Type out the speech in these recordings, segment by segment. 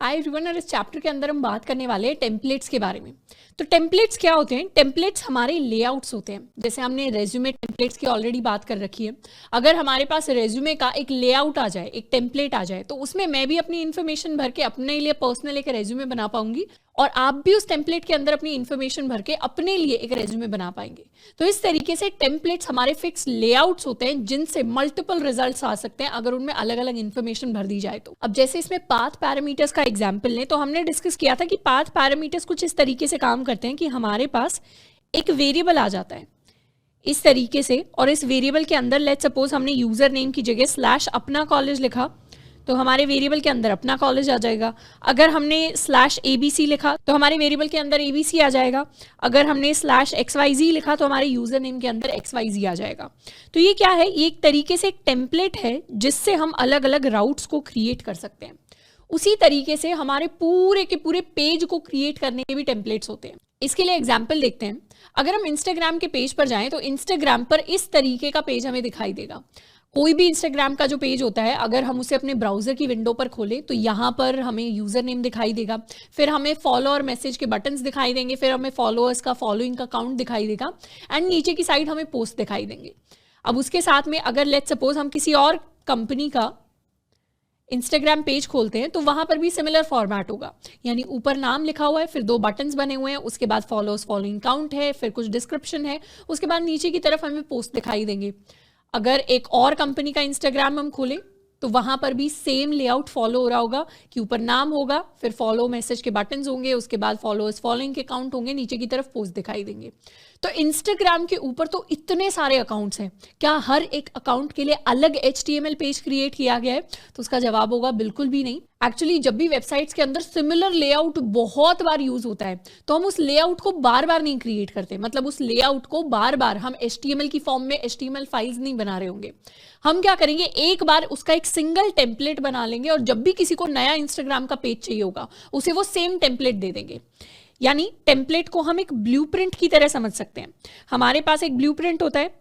Hi everyone, और इस chapter के अंदर हम बात करने वाले हैं टेम्पलेट्स के बारे में। तो टेम्पलेट्स क्या होते हैं? टेम्पलेट्स हमारे लेआउट्स होते हैं। जैसे हमने रेज्यूमे टेम्पलेट्स की ऑलरेडी बात कर रखी है। अगर हमारे पास रेज्यूमे का एक लेआउट आ जाए, एक टेम्पलेट आ जाए, तो उसमें मैं भी अपनी इन्फॉर्मेशन भर के अपने लिए पर्सनल एक रेज्यूमे बना पाऊंगी और आप भी उस टेम्पलेट के अंदर अपनी इन्फॉर्मेशन भर के अपने लिए एक रेज्यूमे बना पाएंगे। तो इस तरीके से टेम्पलेट्स हमारे फिक्स लेआउट्स होते हैं जिनसे मल्टीपल रिजल्ट्स आ सकते हैं अगर उनमें अलग अलग इन्फॉर्मेशन भर दी जाए। तो अब जैसे इसमें पाथ पैरामीटर्स का एग्जाम्पल लें तो हमने डिस्कस किया था कि पाथ पैरामीटर्स कुछ इस तरीके से काम करते हैं कि हमारे पास एक वेरिएबल आ जाता है इस तरीके से, और इस वेरिएबल के अंदर लेट्स सपोज हमने यूजर नेम की जगह स्लैश अपना कॉलेज लिखा तो हमारे वेरिएबल के अंदर अपना कॉलेज आ जाएगा। अगर हमने स्लैश ABC लिखा तो हमारे वेरिएबल के अंदर ABC आ जाएगा। अगर हमने स्लैश XYZ लिखा तो हमारे यूजर नेम के अंदर XYZ आ जाएगा। तो ये क्या है? ये एक तरीके से एक टेम्पलेट है जिससे हम अलग अलग राउट्स को क्रिएट कर सकते हैं। उसी तरीके से हमारे पूरे के पूरे पेज को क्रिएट करने के भी टेम्पलेट्स होते हैं। इसके लिए एग्जाम्पल देखते हैं। अगर हम इंस्टाग्राम के पेज पर जाएं तो इंस्टाग्राम पर इस तरीके का पेज हमें दिखाई देगा। कोई भी इंस्टाग्राम का जो पेज होता है, अगर हम उसे अपने ब्राउजर की विंडो पर खोलें तो यहाँ पर हमें यूजर नेम दिखाई देगा, फिर हमें फॉलो और मैसेज के बटन्स दिखाई देंगे, फिर हमें फॉलोअर्स का फॉलोइंग का काउंट दिखाई देगा एंड नीचे की साइड हमें पोस्ट दिखाई देंगे। अब उसके साथ में अगर लेट्स सपोज हम किसी और कंपनी का इंस्टाग्राम पेज खोलते हैं तो वहां पर भी सिमिलर फॉर्मेट होगा, यानी ऊपर नाम लिखा हुआ है, फिर 2 बटन्स बने हुए हैं, उसके बाद फॉलोअर्स फॉलोइंग काउंट है, फिर कुछ डिस्क्रिप्शन है, उसके बाद नीचे की तरफ हमें पोस्ट दिखाई देंगे। अगर एक और कंपनी का इंस्टाग्राम हम खोलें तो वहां पर भी सेम लेआउट फॉलो हो रहा होगा कि ऊपर नाम होगा, फिर फॉलो मैसेज के बटन्स होंगे, उसके बाद फॉलोअर्स फॉलोइंग के काउंट होंगे, नीचे की तरफ पोस्ट दिखाई देंगे। तो इंस्टाग्राम के ऊपर तो इतने सारे अकाउंट्स हैं, क्या हर एक अकाउंट के लिए अलग HTML पेज क्रिएट किया गया है? तो उसका जवाब होगा बिल्कुल भी नहीं। एक्चुअली जब भी वेबसाइट्स के अंदर सिमिलर लेआउट बहुत बार यूज होता है तो हम उस लेआउट को बार बार नहीं क्रिएट करते, मतलब उस लेआउट को बार बार हम HTML की फॉर्म में HTML फाइल्स नहीं बना रहे होंगे। हम क्या करेंगे, एक बार उसका एक सिंगल टेम्पलेट बना लेंगे और जब भी किसी को नया इंस्टाग्राम का पेज चाहिए होगा उसे वो सेम टेम्पलेट दे देंगे। यानी टेम्पलेट को हम एक ब्लूप्रिंट की तरह समझ सकते हैं। हमारे पास एक ब्लूप्रिंट होता है,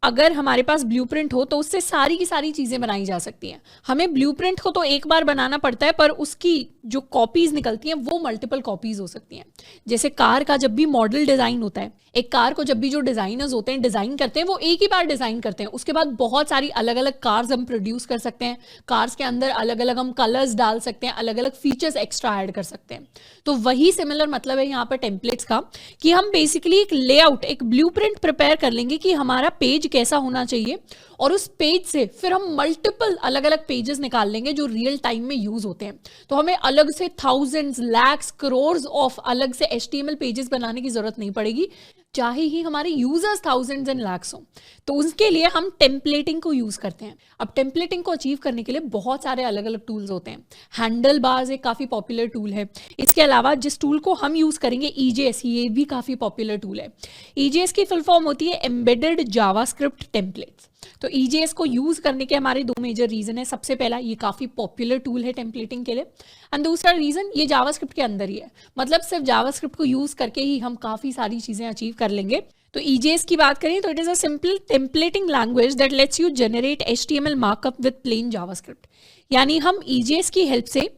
अगर हमारे पास ब्लूप्रिंट हो तो उससे सारी की सारी चीजें बनाई जा सकती हैं। हमें ब्लूप्रिंट को तो एक बार बनाना पड़ता है पर उसकी जो कॉपीज निकलती हैं वो मल्टीपल कॉपीज हो सकती हैं। जैसे कार का जब भी मॉडल डिजाइन होता है, एक कार को जब भी जो डिजाइनर्स होते हैं डिजाइन करते हैं वो एक ही बार डिजाइन करते हैं, उसके बाद बहुत सारी अलग अलग कार्स हम प्रोड्यूस कर सकते हैं। कार्स के अंदर अलग अलग हम कलर्स डाल सकते हैं, अलग अलग फीचर्स एक्स्ट्रा ऐड कर सकते हैं। तो वही सिमिलर मतलब है यहाँ पर टेम्पलेट्स का कि हम बेसिकली एक लेआउट, एक ब्लूप्रिंट प्रिपेयर कर लेंगे कि हमारा पेज कैसा होना चाहिए और उस पेज से फिर हम मल्टीपल अलग अलग पेजेस निकाल लेंगे जो रियल टाइम में यूज होते हैं। तो हमें अलग से थाउजेंड्स, लैक्स, करोर्स ऑफ अलग से HTML पेजेस बनाने की जरूरत नहीं पड़ेगी, चाहे ही हमारे यूजर्स थाउजेंड्स एंड लैक्स हो। तो उसके लिए हम टेम्पलेटिंग को यूज करते हैं। अब टेम्पलेटिंग को अचीव करने के लिए बहुत सारे अलग अलग टूल्स होते हैं। हैंडल बार्स एक काफी पॉपुलर टूल है। इसके अलावा जिस टूल को हम यूज करेंगे EJS, ये भी काफी पॉपुलर टूल है। EJS की फुल फॉर्म होती है एम्बेडेड जावास्क्रिप्ट टेम्पलेट्स। तो EJS को यूज करने के हमारे 2 मेजर रीजन है। सबसे पहला, ये काफी पॉपुलर टूल है टेम्पलेटिंग के लिए, एंड दूसरा रीजन, ये जावास्क्रिप्ट के अंदर ही है, मतलब सिर्फ जावास्क्रिप्ट को यूज करके ही हम काफी सारी चीजें अचीव कर लेंगे। तो EJS की बात करें तो it is a simple templating language that lets you generate HTML markup with plain JavaScript. यानी हम EJS की हेल्प से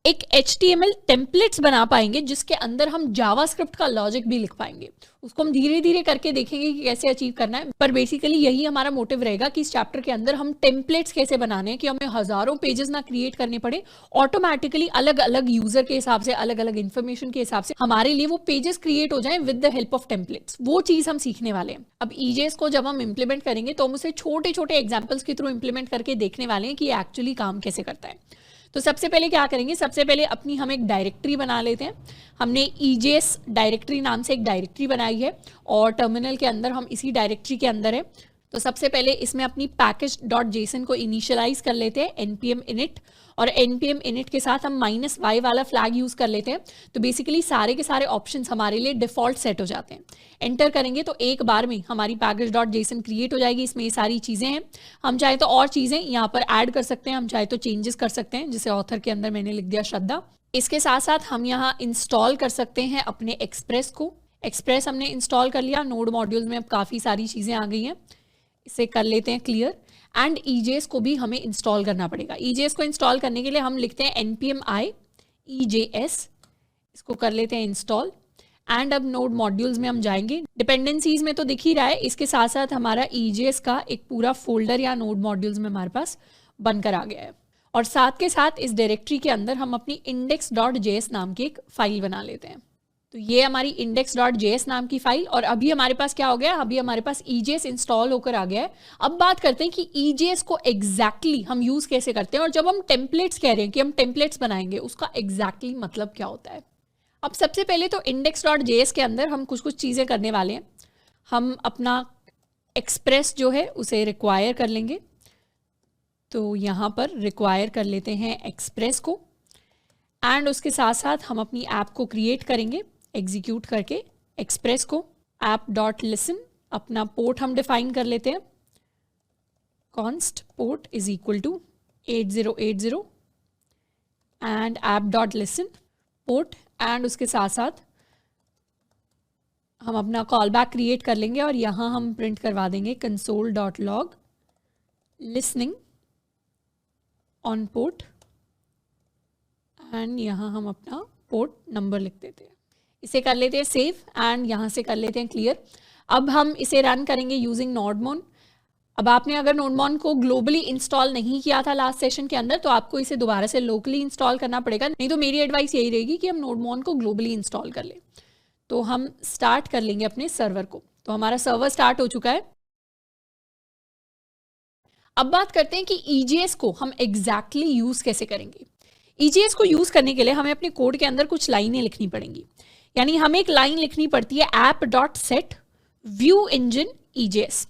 एक HTML टेम्पलेट्स बना पाएंगे जिसके अंदर हम जावास्क्रिप्ट का लॉजिक भी लिख पाएंगे। उसको हम धीरे धीरे करके देखेंगे कि कैसे अचीव करना है, पर बेसिकली यही हमारा मोटिव रहेगा कि इस चैप्टर के अंदर हम टेम्पलेट्स कैसे बनाने हैं कि हमें हजारों पेजेस ना क्रिएट करने पड़े, ऑटोमेटिकली अलग अलग यूजर के हिसाब से, अलग अलग इन्फॉर्मेशन के हिसाब से हमारे लिए वो पेजेस क्रिएट हो जाएं with the help of templates. वो चीज हम सीखने वाले हैं। अब EJS को जब हम इंप्लीमेंट करेंगे तो हम उसे छोटे छोटे एग्जाम्पल्स के थ्रू इंप्लीमेंट करके देखने वाले हैं कि ये एक्चुअली काम कैसे करता है। तो सबसे पहले क्या करेंगे, सबसे पहले अपनी हम एक डायरेक्टरी बना लेते हैं। हमने EJS डायरेक्टरी नाम से एक डायरेक्टरी बनाई है और टर्मिनल के अंदर हम इसी डायरेक्टरी के अंदर है। तो सबसे पहले इसमें अपनी package.json को इनिशियलाइज कर लेते हैं npm init, और npm init के साथ हम -y वाला फ्लैग यूज कर लेते हैं। तो बेसिकली सारे के सारे ऑप्शंस हमारे लिए डिफॉल्ट सेट हो जाते हैं। एंटर करेंगे तो एक बार में हमारी package.json क्रिएट हो जाएगी। इसमें ये सारी चीजें हैं। हम चाहे तो और चीजें यहाँ पर ऐड कर सकते हैं, हम चाहे तो चेंजेस कर सकते हैं, जैसे ऑथर के अंदर मैंने लिख दिया श्रद्धा। इसके साथ साथ हम यहाँ इंस्टॉल कर सकते हैं अपने एक्सप्रेस को। एक्सप्रेस हमने इंस्टॉल कर लिया। नोड मॉड्यूल में अब काफी सारी चीजें आ गई हैं, इसे कर लेते हैं क्लियर। एंड EJS को भी हमें इंस्टॉल करना पड़ेगा। EJS को इंस्टॉल करने के लिए हम लिखते हैं npm i EJS, इसको कर लेते हैं इंस्टॉल। एंड अब नोड मॉड्यूल्स में हम जाएंगे। डिपेंडेंसीज में तो दिख ही रहा है, इसके साथ साथ हमारा EJS का एक पूरा फोल्डर या नोड मॉड्यूल्स में हमारे पास बनकर आ गया है। और साथ के साथ इस डायरेक्टरी के अंदर हम अपनी index.js नाम की एक फाइल बना लेते हैं। तो ये हमारी index.js नाम की फाइल, और अभी हमारे पास क्या हो गया, अभी हमारे पास EJS इंस्टॉल होकर आ गया है। अब बात करते हैं कि EJS को एग्जैक्टली हम यूज कैसे करते हैं, और जब हम टेम्पलेट्स कह रहे हैं कि हम टेम्पलेट्स बनाएंगे, उसका एग्जैक्टली मतलब क्या होता है। अब सबसे पहले तो index.js के अंदर हम कुछ कुछ चीज़ें करने वाले हैं। हम अपना एक्सप्रेस जो है उसे रिक्वायर कर लेंगे, तो यहाँ पर रिक्वायर कर लेते हैं एक्सप्रेस को। एंड उसके साथ साथ हम अपनी ऐप को क्रिएट करेंगे एग्जीक्यूट करके एक्सप्रेस को। app.listen, अपना पोर्ट हम डिफाइन कर लेते हैं, const port is equal to 8080 and app.listen port. And उसके साथ साथ हम अपना कॉल बैक क्रिएट कर लेंगे, और यहाँ हम प्रिंट करवा देंगे console.log listening on port, and यहाँ हम अपना पोर्ट नंबर लिख देते हैं। इसे कर लेते हैं सेव, एंड यहाँ से कर लेते हैं क्लियर। अब हम इसे रन करेंगे यूजिंग नोडमोन। अब आपने अगर नोडमोन को ग्लोबली इंस्टॉल नहीं किया था लास्ट सेशन के अंदर, तो आपको इसे दोबारा से लोकली इंस्टॉल करना पड़ेगा, नहीं तो मेरी एडवाइस यही रहेगी कि हम नोडमोन को ग्लोबली इंस्टॉल कर लें। तो हम स्टार्ट कर लेंगे अपने सर्वर को। तो हमारा सर्वर स्टार्ट हो चुका है। अब बात करते हैं कि EJS को हम एग्जैक्टली यूज कैसे करेंगे। EJS को यूज करने के लिए हमें अपने कोड के अंदर कुछ लाइनें लिखनी पड़ेंगी। यानी हमें एक लाइन लिखनी पड़ती है app.set view engine EJS।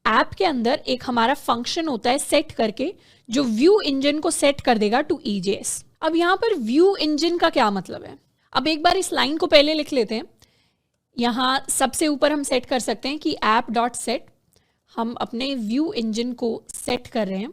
App के अंदर एक हमारा फंक्शन होता है सेट करके, जो व्यू इंजन को सेट कर देगा टू EJS। अब यहाँ पर व्यू इंजन का क्या मतलब है, अब एक बार इस लाइन को पहले लिख लेते हैं। यहाँ सबसे ऊपर हम सेट कर सकते हैं कि app.set, हम अपने व्यू इंजन को सेट कर रहे हैं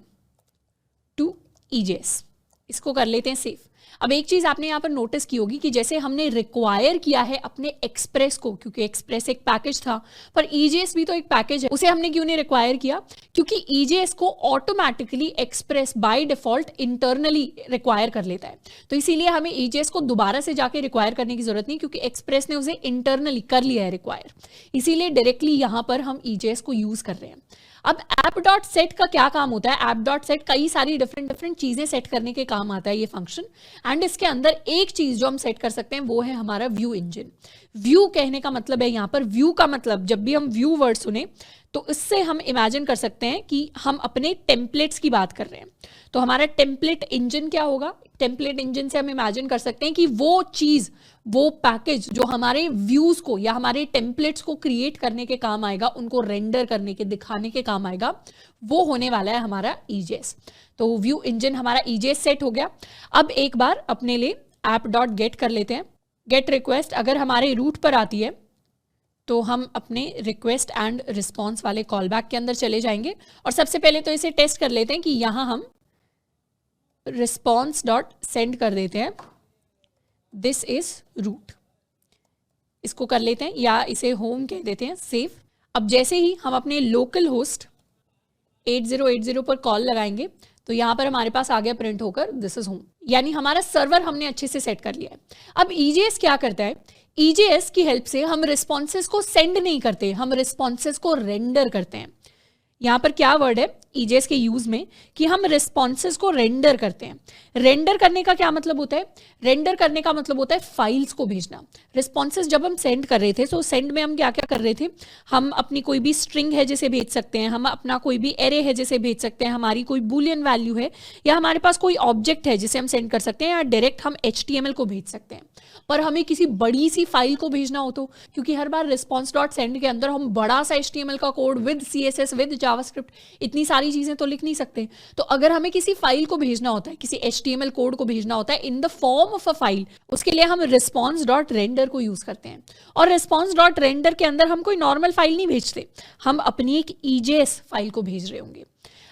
टू EJS। इसको कर लेते हैं सेव। अब एक चीज आपने यहाँ पर नोटिस की होगी कि जैसे हमने रिक्वायर किया है अपने एक्सप्रेस को, क्योंकि एक्सप्रेस एक पैकेज था, पर EJS भी तो एक पैकेज है, उसे हमने क्यों नहीं रिक्वायर किया, क्योंकि EJS को automatically express by default internally require कर लेता है। तो इसीलिए हमें EJS को दोबारा से जाके रिक्वायर करने की जरूरत नहीं, क्योंकि एक्सप्रेस ने उसे इंटरनली कर लिया है रिक्वायर। इसीलिए डायरेक्टली यहाँ पर हम EJS को यूज कर रहे हैं। अब app.set का क्या काम होता है, app.set कई सारी डिफरेंट चीजें सेट करने के काम आता है ये फंक्शन। एंड इसके अंदर एक चीज जो हम सेट कर सकते हैं वो है हमारा व्यू इंजन। व्यू कहने का मतलब है यहाँ पर, व्यू का मतलब जब भी हम व्यू वर्ड सुने तो इससे हम इमेजिन कर सकते हैं कि हम अपने टेम्पलेट्स की बात कर रहे हैं। तो हमारा टेम्पलेट इंजन क्या होगा, टेम्पलेट इंजन से हम इमेजिन कर सकते हैं कि वो चीज, वो पैकेज जो हमारे व्यूज को या हमारे टेम्पलेट्स को क्रिएट करने के काम आएगा, उनको रेंडर करने के, दिखाने के काम आएगा, वो होने वाला है हमारा EJS। तो व्यू इंजन हमारा EJS सेट हो गया। अब एक बार अपने लिए app.get कर लेते हैं। गेट रिक्वेस्ट अगर हमारे रूट पर आती है तो हम अपने रिक्वेस्ट एंड रिस्पॉन्स वाले कॉल बैक के अंदर चले जाएंगे, और सबसे पहले तो इसे टेस्ट कर लेते हैं कि यहाँ हम response.send कर देते हैं, दिस इज रूट। इसको कर लेते हैं या इसे होम कह देते हैं, सेव। अब जैसे ही हम अपने लोकल होस्ट 8080 पर कॉल लगाएंगे तो यहाँ पर हमारे पास आ गया प्रिंट होकर दिस इज होम, यानी हमारा सर्वर हमने अच्छे से सेट कर लिया है। अब EJS क्या करता है, EJS की हेल्प से हम रिस्पॉन्सेज को सेंड नहीं करते, हम रिस्पॉन्सेज को रेंडर करते हैं। यहाँ पर क्या वर्ड है EJS के यूज में कि हम रिस्पॉन्सेज को रेंडर करते हैं। रेंडर करने का क्या मतलब होता है, रेंडर करने का मतलब होता है फाइल्स को भेजना। रिस्पॉन्सेज जब हम सेंड कर रहे थे तो सेंड में हम क्या क्या कर रहे थे, हम अपनी कोई भी स्ट्रिंग है जिसे भेज सकते हैं, हम अपना कोई भी एरे है जिसे भेज सकते हैं, हमारी कोई बूलियन वैल्यू है, या हमारे पास कोई ऑब्जेक्ट है जिसे हम सेंड कर सकते हैं, या डायरेक्ट हम HTML को भेज सकते हैं। पर हमें किसी बड़ी सी फाइल को भेजना हो तो, क्योंकि हर बार response.send के अंदर हम बड़ा सा HTML का code with CSS with JavaScript इतनी सारी चीजें तो लिख नहीं सकते। तो अगर हमें किसी फाइल को भेजना होता है, किसी HTML कोड को भेजना होता है इन the form of a file, उसके लिए हम response.render को यूज करते हैं। और response.render के अंदर हम कोई नॉर्मल फाइल नहीं भेजते, हम अपनी एक EJS फाइल को भेज रहे होंगे।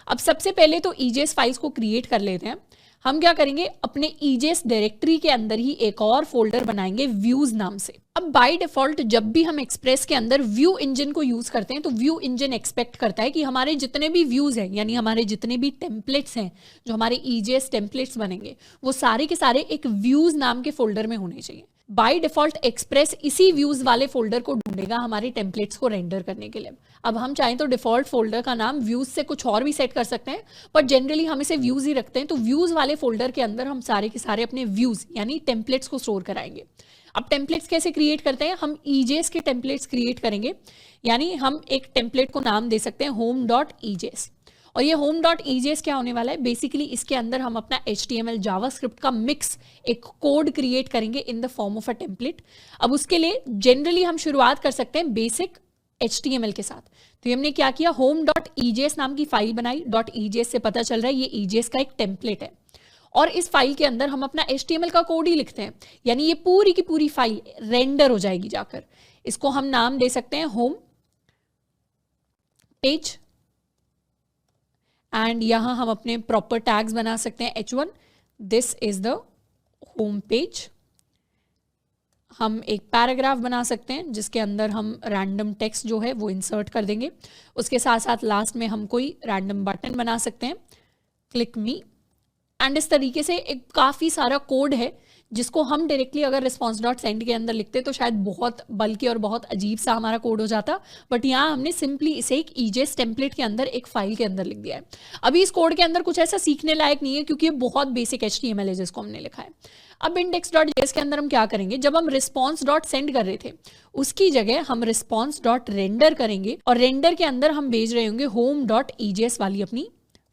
अब सबसे पहले तो EJS फाइल्स को क्रिएट कर लेते हैं। हम क्या करेंगे, अपने ईजेस डायरेक्टरी के अंदर ही एक और फोल्डर बनाएंगे व्यूज नाम से। अब बाय डिफॉल्ट जब भी हम एक्सप्रेस के अंदर व्यू इंजन को यूज करते हैं तो व्यू इंजन एक्सपेक्ट करता है कि हमारे जितने भी व्यूज हैं, यानी हमारे जितने भी टेम्पलेट्स हैं, जो हमारे ईजेस टेम्पलेट्स बनेंगे, वो सारे के सारे एक व्यूज नाम के फोल्डर में होने चाहिए। बाय डिफॉल्ट एक्सप्रेस इसी व्यूज वाले फोल्डर को ढूंढेगा हमारे टेम्पलेट्स को रेंडर करने के लिए। अब हम चाहें तो डिफॉल्ट फोल्डर का नाम व्यूज से कुछ और भी सेट कर सकते हैं, पर जनरली हम इसे व्यूज ही रखते हैं। तो व्यूज वाले फोल्डर के अंदर हम सारे के सारे अपने व्यूज यानी टेम्पलेट्स को स्टोर कराएंगे। अब टेम्पलेट्स कैसे क्रिएट करते हैं, हम ईजेस के टेम्पलेट्स क्रिएट करेंगे, यानी हम एक टेम्पलेट को नाम दे सकते हैं home.ejes। और ये home.ejes क्या होने वाला है, बेसिकली इसके अंदर हम अपना HTML जावास्क्रिप्ट का मिक्स एक कोड क्रिएट करेंगे इन the form of a template. अब उसके लिए जनरली हम शुरुआत कर सकते हैं बेसिक HTML के साथ। तो हमने क्या किया, home.ejes नाम की फाइल बनाई। .ejes से पता चल रहा है ये ejes का एक टेम्पलेट है, और इस फाइल के अंदर हम अपना HTML का कोड ही लिखते हैं, यानी ये पूरी की पूरी फाइल रेंडर हो जाएगी जाकर। इसको हम नाम दे सकते हैं होम पेज, एंड यहां हम अपने प्रॉपर टैग्स बना सकते हैं H1, this is the home page. हम एक पैराग्राफ बना सकते हैं जिसके अंदर हम रैंडम टेक्स्ट जो है वो इंसर्ट कर देंगे। उसके साथ साथ लास्ट में हम कोई रैंडम बटन बना सकते हैं, क्लिक मी। एंड इस तरीके से एक काफ़ी सारा कोड है जिसको हम डायरेक्टली अगर response.send के अंदर लिखते तो शायद बहुत बल्कि और बहुत अजीब सा हमारा कोड हो जाता, बट यहाँ हमने सिंपली इसे एक ईजेस टेम्पलेट के अंदर एक फाइल के अंदर लिख दिया है। अभी इस कोड के अंदर कुछ ऐसा सीखने लायक नहीं है क्योंकि ये बहुत बेसिक HTML है जिसको हमने लिखा है। अब index.js के अंदर हम क्या करेंगे, जब हम response.send कर रहे थे उसकी जगह हम response.render करेंगे, और रेंडर के अंदर हम भेज रहे होंगे home.ejes वाली अपनी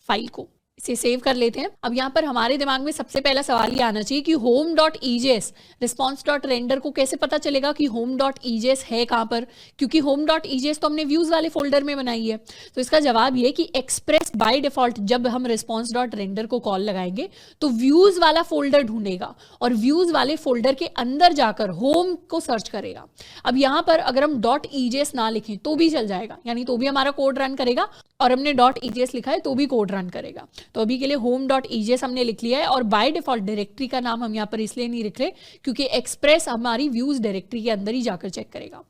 फाइल को। इसे सेव कर लेते हैं। अब यहाँ पर हमारे दिमाग में सबसे पहला सवाल ये आना चाहिए कि home.ejes response.render को कैसे पता चलेगा कि home.ejes है कहाँ पर, क्योंकि home.ejes तो हमने व्यूज वाले फोल्डर में बनाई है। तो इसका जवाब ये कि एक्सप्रेस बाय डिफॉल्ट जब हम response.render को कॉल लगाएंगे तो व्यूज वाला फोल्डर ढूंढेगा और व्यूज वाले फोल्डर के अंदर जाकर होम को सर्च करेगा। अब यहाँ पर अगर हम .ejes ना लिखें तो भी चल जाएगा, यानी तो भी हमारा कोड रन करेगा, और हमने .ejes लिखा है तो भी कोड रन करेगा। तो अभी के लिए home.ejes हमने लिख लिया है, और बाय डिफॉल्ट डायरेक्टरी का नाम हम यहाँ पर इसलिए नहीं लिख रहे क्योंकि एक्सप्रेस हमारी व्यूज डायरेक्टरी के अंदर ही जाकर चेक करेगा।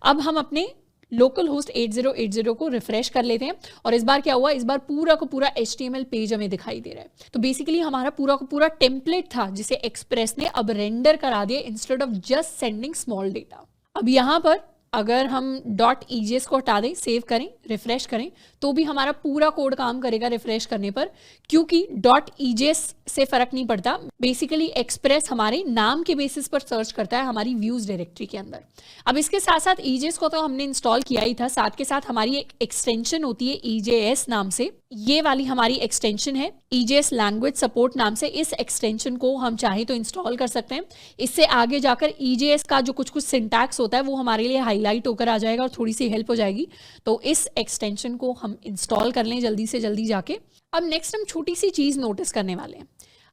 अब हम अपने लोकल होस्ट 8080 को रिफ्रेश कर लेते हैं, और इस बार क्या हुआ, इस बार पूरा का पूरा HTML पेज हमें दिखाई दे रहा है। तो बेसिकली हमारा पूरा का पूरा टेम्पलेट था जिसे एक्सप्रेस ने अब रेंडर करा दिया instead of just sending small data. अब यहाँ पर अगर हम .ejes को हटा दें, सेव करें, रिफ्रेश करें, तो भी हमारा पूरा कोड काम करेगा रिफ्रेश करने पर, क्योंकि .ejes से फर्क नहीं पड़ता। बेसिकली एक्सप्रेस हमारे नाम के बेसिस पर सर्च करता है हमारी व्यूज डायरेक्टरी के अंदर। अब इसके साथ साथ ejes को तो हमने इंस्टॉल किया ही था, साथ के साथ हमारी एक एक्सटेंशन होती है EJS नाम से, ये वाली हमारी एक्सटेंशन है EJS लैंग्वेज सपोर्ट नाम से। इस एक्सटेंशन को हम चाहे तो इंस्टॉल कर सकते हैं। इससे आगे जाकर EJS का जो कुछ कुछ सिंटैक्स होता है वो हमारे लिए हाईलाइट होकर आ जाएगा और थोड़ी सी हेल्प हो जाएगी। तो इस एक्सटेंशन को हम इंस्टॉल कर लें जल्दी से जल्दी जाके। अब नेक्स्ट हम छोटी सी चीज़ नोटिस करने वाले हैं।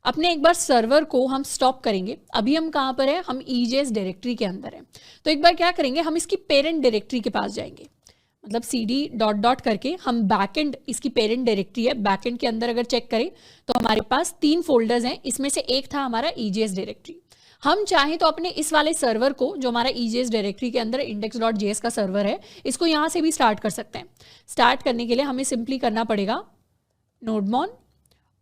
अपने एक बार सर्वर को हम स्टॉप करेंगे। अभी हम कहाँ पर है, हम EJS डायरेक्टरी के अंदर है। तो एक बार क्या करेंगे, हम इसकी पेरेंट डायरेक्टरी के पास जाएंगे, मतलब cd ... करके हम बैकएंड, इसकी पेरेंट डायरेक्टरी है, बैकएंड के अंदर अगर चेक करें तो हमारे पास 3 फोल्डर्स हैं। इसमें से एक था हमारा EJS डायरेक्टरी। हम चाहें तो अपने इस वाले सर्वर को, जो हमारा EJS डायरेक्टरी के अंदर index.js का सर्वर है, इसको यहाँ से भी स्टार्ट कर सकते हैं। स्टार्ट करने के लिए हमें सिंपली करना पड़ेगा nodemon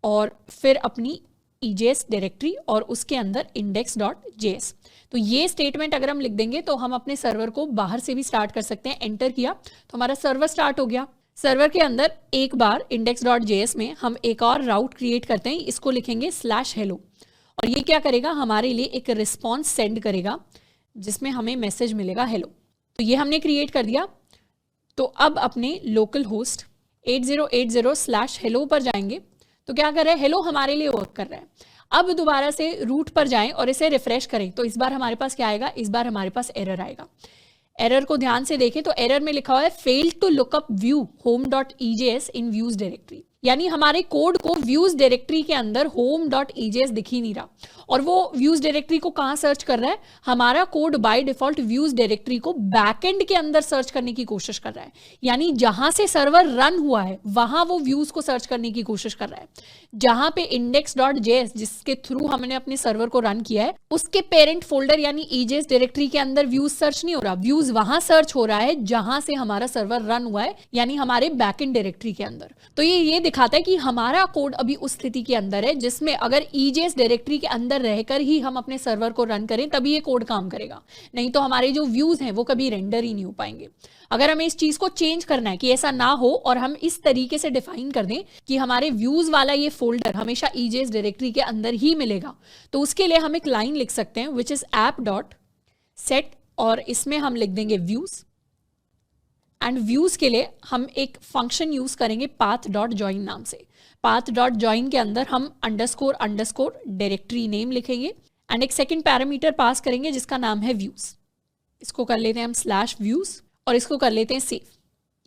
और फिर अपनी EJS डायरेक्टरी और उसके अंदर index.js। तो ये स्टेटमेंट अगर हम लिख देंगे तो हम अपने सर्वर को बाहर से भी स्टार्ट कर सकते हैं। एंटर किया तो हमारा सर्वर स्टार्ट हो गया। सर्वर के अंदर एक बार index.js में हम एक और राउट क्रिएट करते हैं, इसको लिखेंगे /hello, और ये क्या करेगा, हमारे लिए एक रिस्पॉन्स सेंड करेगा जिसमें हमें मैसेज मिलेगा हेलो। तो ये हमने क्रिएट कर दिया। तो अब अपने लोकल होस्ट 8080/hello पर जाएंगे तो क्या कर रहा है, हेलो हमारे लिए वर्क कर रहा है। अब दोबारा से रूट पर जाएं और इसे रिफ्रेश करें तो इस बार हमारे पास क्या आएगा, इस बार हमारे पास एरर आएगा। एरर को ध्यान से देखें तो एरर में लिखा हुआ है failed to look up view home.ejes in views directory. यानी हमारे कोड को व्यूज डायरेक्टरी के अंदर home.ejs दिख ही नहीं रहा, और वो व्यूज डायरेक्टरी को कहां सर्च कर रहा है, हमारा code by default views directory को बैकएंड के अंदर सर्च करने की कोशिश कर रहा है। यानी जहां से सर्वर रन हुआ है वहां वो व्यूज को सर्च करने की कोशिश कर रहा है। जहां पे index.js जिसके थ्रू हमने अपने सर्वर को रन किया है, उसके पेरेंट फोल्डर यानी ejs डायरेक्टरी के अंदर व्यूज सर्च नहीं हो रहा, व्यूज वहां सर्च हो रहा है जहां से हमारा सर्वर रन हुआ है, यानी हमारे बैकएंड डायरेक्टरी के अंदर। तो ये दिखाता है कि हमारा कोड अभी उस स्थिति के अंदर है जिसमें अगर ejs डायरेक्टरी के अंदर रहकर ही हम अपने सर्वर को रन करें तभी ये कोड काम करेगा, नहीं तो हमारे जो व्यूज हैं वो कभी रेंडर ही नहीं हो पाएंगे। अगर हमें इस चीज को चेंज करना है कि ऐसा ना हो और हम इस तरीके से डिफाइन कर दें कि हमारे व्यूज वाला ये फोल्डर हमेशा ejs डायरेक्टरी के अंदर ही मिलेगा, तो उसके लिए हम एक लाइन लिख सकते हैं विच इज app.set, और इसमें हम लिख देंगे व्यूज, एंड व्यूज के लिए हम एक फंक्शन यूज करेंगे path.join नाम से। path.join के अंदर हम अंडरस्कोर अंडरस्कोर डायरेक्टरी नेम लिखेंगे एंड एक सेकंड पैरामीटर पास करेंगे जिसका नाम है व्यूज। इसको कर लेते हैं हम /views और इसको कर लेते हैं सेव।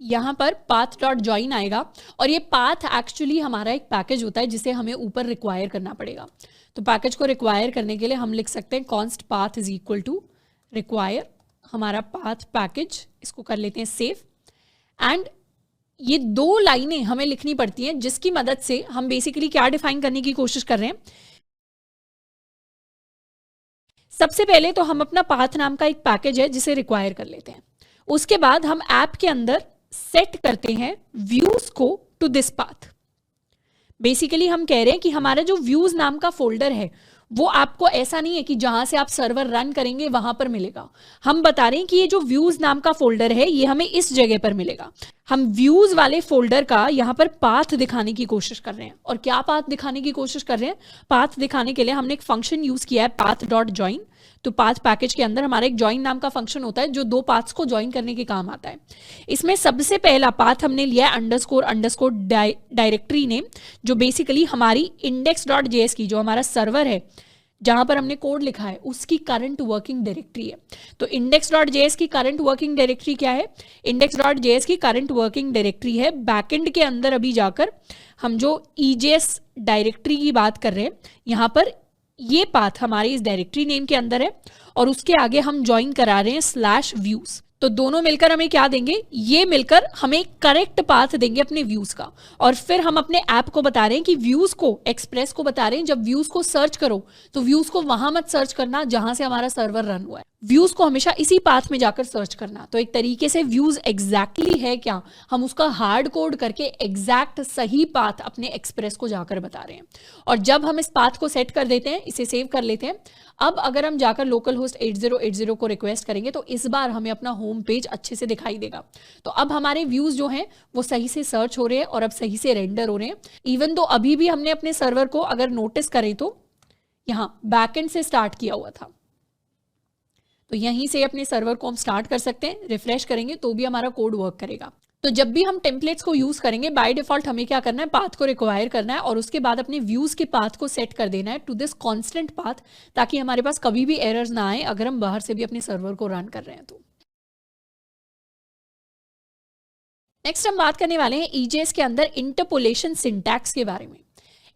यहाँ पर path.join आएगा और ये पाथ एक्चुअली हमारा एक पैकेज होता है जिसे हमें ऊपर रिक्वायर करना पड़ेगा। तो पैकेज को रिक्वायर करने के लिए हम लिख सकते हैं const path is equal to require हमारा पाथ पैकेज। इसको कर लेते हैं सेव, एंड ये 2 लाइनें हमें लिखनी पड़ती हैं जिसकी मदद से हम बेसिकली क्या डिफाइन करने की कोशिश कर रहे हैं। सबसे पहले तो हम अपना पाथ नाम का एक पैकेज है जिसे रिक्वायर कर लेते हैं, उसके बाद हम ऐप के अंदर सेट करते हैं व्यूज को टू दिस पाथ। बेसिकली हम कह रहे हैं कि हमारा जो व्यूज नाम का फोल्डर है वो आपको ऐसा नहीं है कि जहां से आप सर्वर रन करेंगे वहां पर मिलेगा। हम बता रहे हैं कि ये जो व्यूज नाम का फोल्डर है ये हमें इस जगह पर मिलेगा। हम व्यूज वाले फोल्डर का यहाँ पर पाथ दिखाने की कोशिश कर रहे हैं। और क्या पाथ दिखाने की कोशिश कर रहे हैं? पाथ दिखाने के लिए हमने एक फंक्शन यूज किया है path.join। तो पाथ पैकेज के अंदर हमारा एक ज्वाइन नाम का फंक्शन होता है जो 2 पाथ्स को ज्वाइन करने के काम आता है। इसमें सबसे पहला पाथ हमने लिया है अंडरस्कोर अंडरस्कोर डायरेक्टरी नेम, जो बेसिकली हमारी index.js की जो हमारा सर्वर है जहां पर हमने कोड लिखा है उसकी करंट वर्किंग डायरेक्टरी है। तो index.js की करंट वर्किंग डायरेक्टरी क्या है? index.js की करंट वर्किंग डायरेक्टरी है बैकएंड के अंदर अभी जाकर हम जो ejs डायरेक्टरी की बात कर रहे हैं यहाँ पर ये पाथ हमारे इस डायरेक्टरी नेम के अंदर है और उसके आगे हम ज्वाइन करा रहे हैं /views। तो दोनों मिलकर हमें क्या देंगे? ये मिलकर हमें करेक्ट पाथ देंगे अपने व्यूज का। और फिर हम अपने ऐप को बता रहे हैं कि व्यूज को एक्सप्रेस को बता रहे हैं जब व्यूज को सर्च करो तो व्यूज को वहां मत सर्च करना जहां से हमारा सर्वर रन हुआ है, व्यूज को हमेशा इसी पाथ में जाकर सर्च करना। तो एक तरीके से व्यूज एग्जैक्टली है क्या, हम उसका हार्ड कोड करके एग्जैक्ट सही पाथ अपने एक्सप्रेस को जाकर बता रहे हैं। और जब हम इस पाथ को सेट कर देते हैं, इसे सेव कर लेते हैं, अब अगर हम जाकर लोकल होस्ट 8080 को रिक्वेस्ट करेंगे तो इस बार हमें अपना होम पेज अच्छे से दिखाई देगा। तो अब हमारे व्यूज जो हैं वो सही से सर्च हो रहे हैं और अब सही से रेंडर हो रहे हैं। इवन तो अभी भी हमने अपने सर्वर को अगर नोटिस करें तो यहाँ बैकएंड से स्टार्ट किया हुआ था, तो यहीं से अपने सर्वर को हम स्टार्ट कर सकते हैं। रिफ्रेश करेंगे तो भी हमारा कोड वर्क करेगा। तो जब भी हम टेम्पलेट्स को यूज करेंगे बाय डिफॉल्ट हमें क्या करना है? पाथ को रिक्वायर करना है और उसके बाद अपने व्यूज के पाथ को सेट कर देना है टू दिस कांस्टेंट पाथ, ताकि हमारे पास कभी भी एरर्स ना आए अगर हम बाहर से भी अपने सर्वर को रन कर रहे हैं तो। नेक्स्ट हम बात करने वाले हैं ejs के अंदर इंटरपोलेशन सिंटैक्स के बारे में।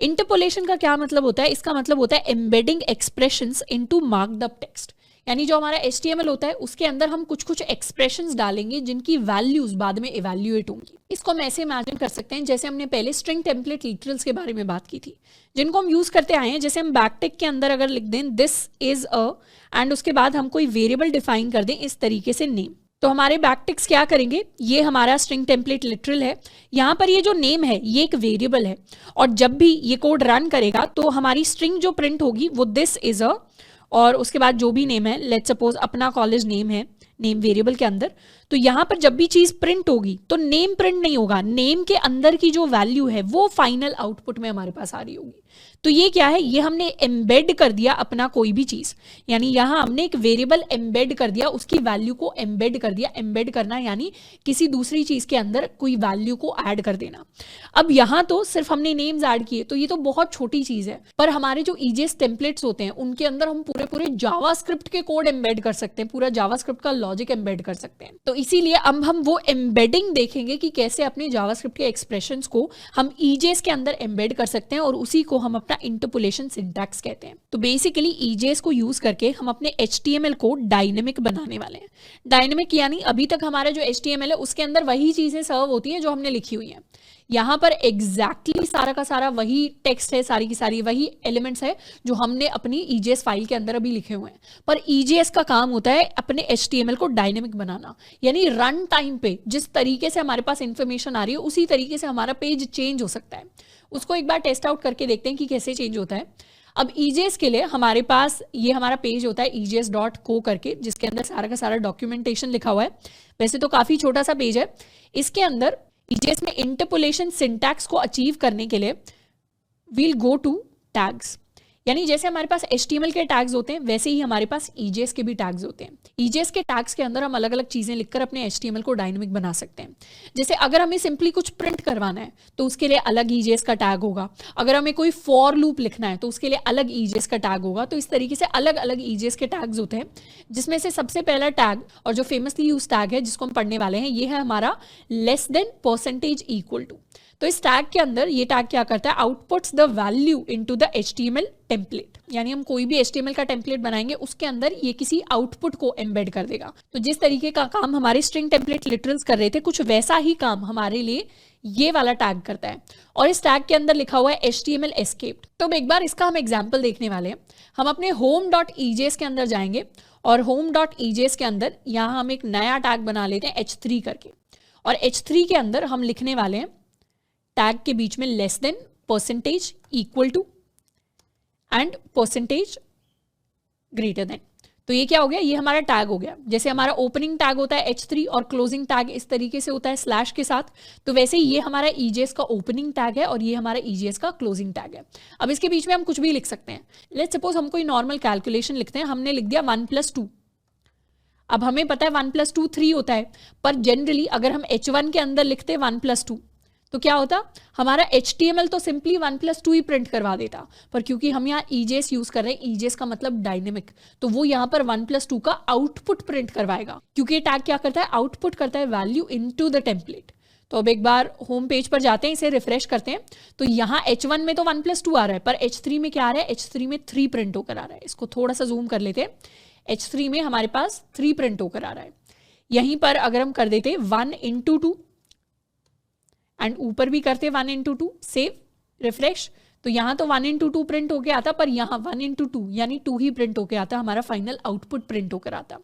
इंटरपोलेशन का क्या मतलब होता है? इसका मतलब होता है embedding expressions into marked up text. यानी जो हमारा HTML होता है उसके अंदर हम कुछ कुछ एक्सप्रेशंस डालेंगे जिनकी वैल्यूज बाद में इवैल्यूएट होंगी। इसको हम ऐसे इमेजिन कर सकते हैं जैसे हमने पहले स्ट्रिंग टेम्पलेट लिटरल्स के बारे में बात की थी, जिनको हम यूज करते आए हैं। जैसे हम बैकटिक के अंदर अगर लिख दें दिस इज अ एंड उसके बाद हम कोई वेरिएबल डिफाइन कर दें इस तरीके से नेम, तो हमारे बैकटिक्स क्या करेंगे? ये हमारा स्ट्रिंग टेम्पलेट लिटरल है, यहाँ पर ये जो नेम है ये एक वेरिएबल है और जब भी ये कोड रन करेगा तो हमारी स्ट्रिंग जो प्रिंट होगी वो दिस इज अ और उसके बाद जो भी नेम है, लेट्स सपोज अपना कॉलेज नेम है नेम वेरिएबल के अंदर, तो यहाँ पर जब भी चीज प्रिंट होगी तो नेम प्रिंट नहीं होगा, नेम के अंदर की जो वैल्यू है वो फाइनल आउटपुट में हमारे पास आ रही होगी। तो ये क्या है? ये हमने एम्बेड कर दिया अपना कोई भी चीज, यानी यहाँ हमने एक वेरिएबल एम्बेड कर दिया, उसकी वैल्यू को एम्बेड कर दिया। एम्बेड करना यानी किसी दूसरी चीज के अंदर कोई वैल्यू को ऐड कर देना। अब यहाँ तो सिर्फ हमने नेम्स ऐड किए तो ये तो बहुत छोटी चीज है, पर हमारे जो ejs टेम्पलेट्स होते हैं उनके अंदर हम पूरे जावास्क्रिप्ट के कोड एम्बेड कर सकते हैं, पूरा जावास्क्रिप्ट का लॉजिक एम्बेड कर सकते हैं। तो तो इसीलिए अब हम वो एम्बेडिंग देखेंगे कि कैसे अपने जावास्क्रिप्ट के एक्सप्रेशंस को हम ईजेएस के अंदर एम्बेड कर सकते हैं और उसी को हम अपना इंटरपोलेशन सिंटैक्स कहते हैं। तो बेसिकली ईजेएस को यूज करके हम अपने HTML को डायनेमिक बनाने वाले हैं। डायनेमिक यानी अभी तक हमारा जो HTML है उसके अंदर वही चीजें सर्व होती हैं जो हमने लिखी हुई हैं। यहाँ पर एग्जैक्टली सारा का सारा वही टेक्स्ट है, सारी की सारी वही एलिमेंट्स है जो हमने अपनी ईजेएस फाइल के अंदर अभी लिखे हुए हैं। पर ईजेएस का काम होता है अपने HTML को डायनेमिक बनाना, यानी रन टाइम पे जिस तरीके से हमारे पास इंफॉर्मेशन आ रही है उसी तरीके से हमारा पेज चेंज हो सकता है। उसको एक बार टेस्ट आउट करके देखते हैं कि कैसे चेंज होता है। अब ईजेएस के लिए हमारे पास ये हमारा पेज होता है ejes.co करके, जिसके अंदर सारा का सारा डॉक्यूमेंटेशन लिखा हुआ है। वैसे तो काफी छोटा सा पेज है। इसके अंदर ईजेएस में इंटरपोलेशन सिंटैक्स को अचीव करने के लिए वील गो टू टैग्स, यानी जैसे हमारे पास HTML के टैग्स होते हैं वैसे ही हमारे पास ईजेएस के भी टैग्स होते हैं। ईजेएस के टैग्स के अंदर हम अलग अलग चीजें लिखकर अपने HTML को डायनेमिक बना सकते हैं। जैसे अगर हमें सिंपली कुछ प्रिंट करवाना है तो उसके लिए अलग ईजेएस का टैग होगा। अगर हमें कोई फॉर लूप लिखना है तो उसके लिए अलग ईजेएस का टैग होगा। तो इस तरीके से अलग अलग ईजेएस के टैग्स होते हैं, जिसमें से सबसे पहला टैग और जो फेमसली यूज टैग है जिसको हम पढ़ने वाले हैं ये है हमारा लेस देन %। तो इस टैग के अंदर ये टैग क्या करता है, outputs the value into the HTML template, यानी हम कोई भी HTML का टेम्पलेट बनाएंगे उसके अंदर ये किसी आउटपुट को एम्बेड कर देगा। तो जिस तरीके का काम हमारे स्ट्रिंग टेम्पलेट लिटरल्स कर रहे थे, कुछ वैसा ही काम हमारे लिए ये वाला टैग करता है। और इस टैग के अंदर लिखा हुआ है HTML escaped। तो एक बार इसका हम एग्जाम्पल देखने वाले हैं। हम अपने home.ejes के अंदर जाएंगे और home.ejes के अंदर यहाँ हम एक नया टैग बना लेते हैं H3 करके, और H3 के अंदर हम लिखने वाले हैं टैग के बीच में less than, %, equal to and % greater than. तो ये क्या हो गया, ये हमारा टैग हो गया। जैसे हमारा ओपनिंग टैग होता है H3 और क्लोजिंग टैग इस तरीके से होता है स्लैश के साथ, तो वैसे ही ये हमारा ईजेएस का ओपनिंग टैग है और ये हमारा ईजेएस का क्लोजिंग टैग है। अब इसके बीच में हम कुछ भी लिख सकते हैं। लेट्स सपोज हम कोई नॉर्मल कैलकुलेशन लिखते हैं, हमने लिख दिया 1 + 2। अब हमें पता है 1 + 2 3 होता है, पर जनरली अगर हम H1 के अंदर लिखते 1 + 2 तो क्या होता, हमारा HTML तो सिंपली 1 + 2 ही प्रिंट करवा देता। पर क्योंकि हम यहाँ ईजेएस यूज कर रहे हैं, ईजेएस का मतलब डायनेमिक, तो वो यहाँ पर 1 + 2 का आउटपुट प्रिंट करवाएगा। क्योंकि ये टैग क्या करता है, आउटपुट करता है वैल्यू इनटू द टेम्पलेट। तो अब एक बार होम पेज पर जाते हैं, इसे रिफ्रेश करते हैं, तो यहाँ H1 में तो 1 + 2 आ रहा है, पर H3 में क्या आ रहा है, H3 में 3 प्रिंट होकर आ रहा है। इसको थोड़ा सा जूम कर लेते हैं। H3 में हमारे पास 3 प्रिंट होकर आ रहा है। यहीं पर अगर हम कर देते 1 × 2 एंड ऊपर भी करते 1 × 2, सेव, रिफ्रेश, तो यहाँ तो 1 × 2 प्रिंट होके आता, पर यहाँ 1 × 2 यानी 2 ही प्रिंट होके आता, हमारा फाइनल आउटपुट प्रिंट होकर आता।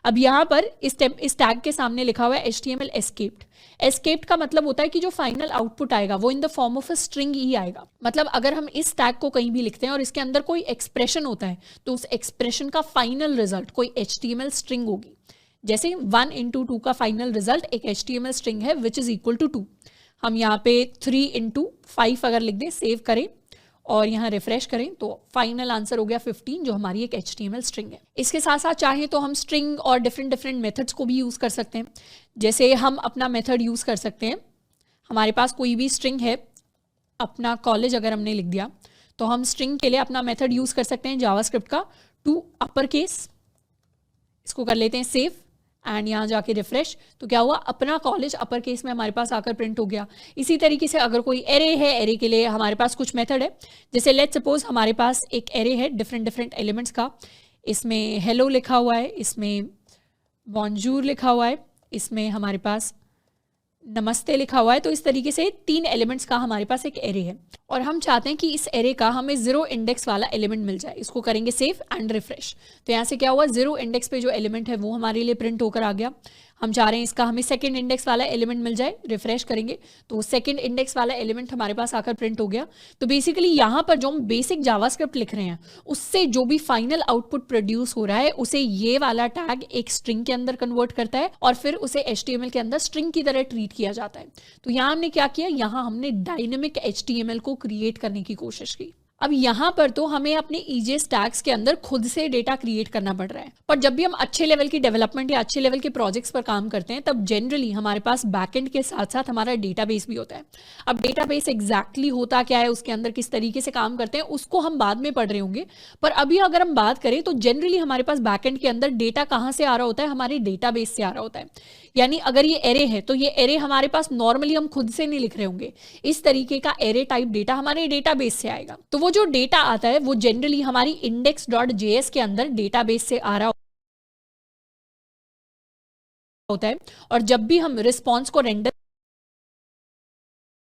अब यहाँ पर इस टैग के सामने लिखा हुआ है HTML escaped। escaped का मतलब होता है कि जो फाइनल आउटपुट आएगा वो in the form of a string ही आएगा। मतलब अगर हम इस टैग को कहीं भी लिखते हैं और इसके अंदर कोई एक्सप्रेशन होता है तो उस एक्सप्रेशन का फाइनल रिजल्ट कोई HTML स्ट्रिंग होगी। जैसे 1 × 2 का फाइनल रिजल्ट एक HTML स्ट्रिंग है विच इज इक्वल टू 2। हम यहाँ पे 3 × 5 अगर लिख दें, सेव करें और यहाँ रिफ्रेश करें, तो फाइनल आंसर हो गया 15, जो हमारी एक HTML स्ट्रिंग है। इसके साथ साथ चाहे तो हम स्ट्रिंग और डिफरेंट मेथड्स को भी यूज़ कर सकते हैं। जैसे हम अपना मेथड यूज़ कर सकते हैं, हमारे पास कोई भी स्ट्रिंग है, अपना कॉलेज अगर हमने लिख दिया तो हम स्ट्रिंग के लिए अपना मेथड यूज़ कर सकते हैं जावास्क्रिप्ट का टू अपर केस। इसको कर लेते हैं सेव एंड यहाँ जाके रिफ्रेश, तो क्या हुआ, अपना कॉलेज अपर केस में हमारे पास आकर प्रिंट हो गया। इसी तरीके से अगर कोई एरे है, एरे के लिए हमारे पास कुछ मेथड है। जैसे लेट्स सपोज हमारे पास एक एरे है डिफरेंट एलिमेंट्स का, इसमें हेलो लिखा हुआ है, इसमें बॉन्जूर लिखा हुआ है, इसमें हमारे पास नमस्ते लिखा हुआ है। तो इस तरीके से 3 एलिमेंट्स का हमारे पास एक एरे है और हम चाहते हैं कि इस एरे का हमें 0 इंडेक्स वाला एलिमेंट मिल जाए। इसको करेंगे सेव एंड रिफ्रेश, तो यहाँ से क्या हुआ, 0 इंडेक्स पे जो एलिमेंट है वो हमारे लिए प्रिंट होकर आ गया। हम चाह रहे हैं इसका हमें 2nd इंडेक्स वाला एलिमेंट मिल जाए, रिफ्रेश करेंगे तो 2nd इंडेक्स वाला एलिमेंट हमारे पास आकर प्रिंट हो गया। तो बेसिकली यहाँ पर जो हम बेसिक जावास्क्रिप्ट लिख रहे हैं उससे जो भी फाइनल आउटपुट प्रोड्यूस हो रहा है उसे ये वाला टैग एक स्ट्रिंग के अंदर कन्वर्ट करता है और फिर उसे HTML के अंदर स्ट्रिंग की तरह ट्रीट किया जाता है। तो यहाँ हमने क्या किया, यहाँ हमने डायनेमिक HTML को क्रिएट करने की कोशिश की। अब यहाँ पर तो हमें अपने ईजेएस टैग्स के अंदर खुद से डेटा क्रिएट करना पड़ रहा है, पर जब भी हम अच्छे लेवल की डेवलपमेंट या अच्छे लेवल के प्रोजेक्ट्स पर काम करते हैं तब जनरली हमारे पास बैकएंड के साथ साथ हमारा डेटाबेस भी होता है। अब डेटाबेस एग्जैक्टली होता क्या है, उसके अंदर किस तरीके से काम करते हैं, उसको हम बाद में पढ़ रहे होंगे, पर अभी अगर हम बात करें तो जनरली हमारे पास बैकएंड के अंदर डेटा कहाँ से आ रहा होता है, हमारे डेटाबेस से आ रहा होता है। यानी अगर ये एरे है तो ये एरे हमारे पास नॉर्मली हम खुद से नहीं लिख रहे होंगे, इस तरीके का एरे टाइप डेटा हमारे डेटाबेस से आएगा। तो वो जो डेटा आता है वो जनरली हमारी index.js के अंदर डेटाबेस से आ रहा होता है, और जब भी हम रिस्पॉन्स को रेंडर